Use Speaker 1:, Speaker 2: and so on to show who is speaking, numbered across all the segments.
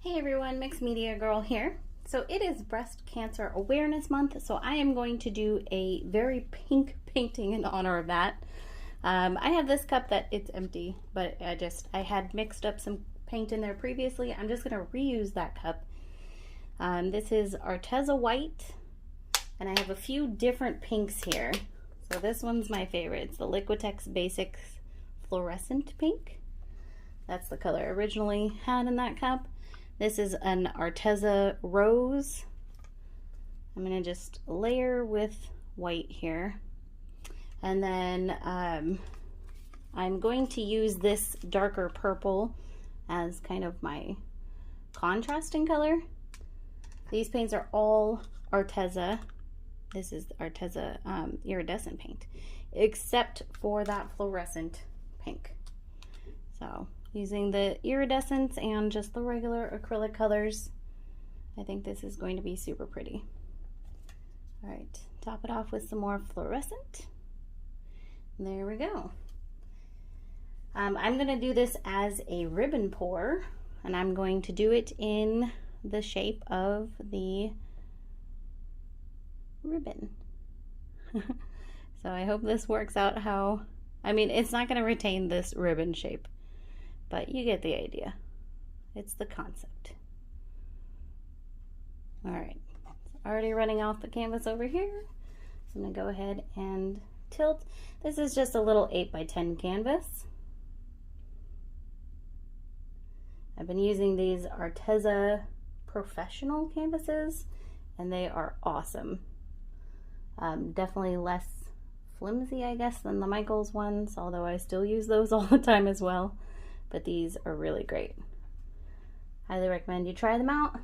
Speaker 1: Hey everyone, Mixed Media Girl here. So it is Breast Cancer Awareness Month, so I am going to do a very pink painting in honor of that. I have this cup that it's empty, but I had mixed up some paint in there previously. I'm just going to reuse that cup. This is Arteza White, and I have a few different pinks here. So this one's my favorite. It's the Liquitex Basics Florescent Pink. That's the color I originally had in that cup. This is an Arteza Rose. I'm going to just layer with white here. And then I'm going to use this darker purple as kind of my contrasting color. These paints are all Arteza. This is Arteza iridescent paint, except for that fluorescent pink. So using the iridescence and just the regular acrylic colors, I think this is going to be super pretty. All right, top it off with some more fluorescent. There we go. I'm gonna do this as a ribbon pour, and I'm going to do it in the shape of the ribbon. So I hope this works out how, I mean, it's not gonna retain this ribbon shape, but you get the idea. It's the concept. All right, it's already running off the canvas over here. So I'm gonna go ahead and tilt. This is just a little 8x10 canvas. I've been using these Arteza professional canvases, and they are awesome. Definitely less flimsy, I guess, than the Michaels ones, although I still use those all the time as well. But these are really great. Highly recommend you try them out.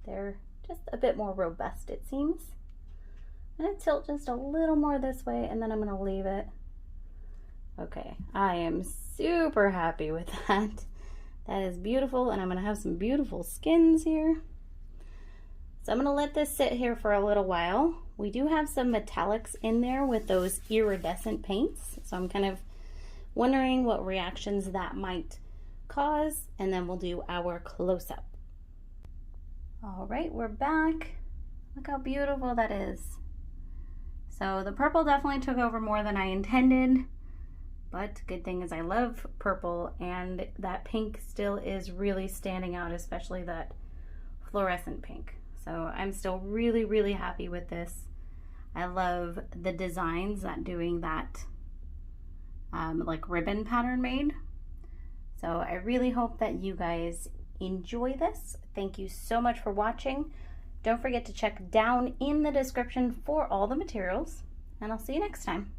Speaker 1: They're just a bit more robust, it seems. I'm gonna tilt just a little more this way, and then I'm gonna leave it. Okay, I am super happy with that. That is beautiful, and I'm gonna have some beautiful skins here. So I'm gonna let this sit here for a little while. We do have some metallics in there with those iridescent paints, so I'm kind of wondering what reactions that might cause, and then we'll do our close-up. All right, we're back. Look how beautiful that is. So the purple definitely took over more than I intended, but good thing is I love purple, and that pink still is really standing out, especially that fluorescent pink. So I'm still really, really happy with this. I love the designs that doing that like ribbon pattern made. So I really hope that you guys enjoy this. Thank you so much for watching. Don't forget to check down in the description for all the materials, and I'll see you next time.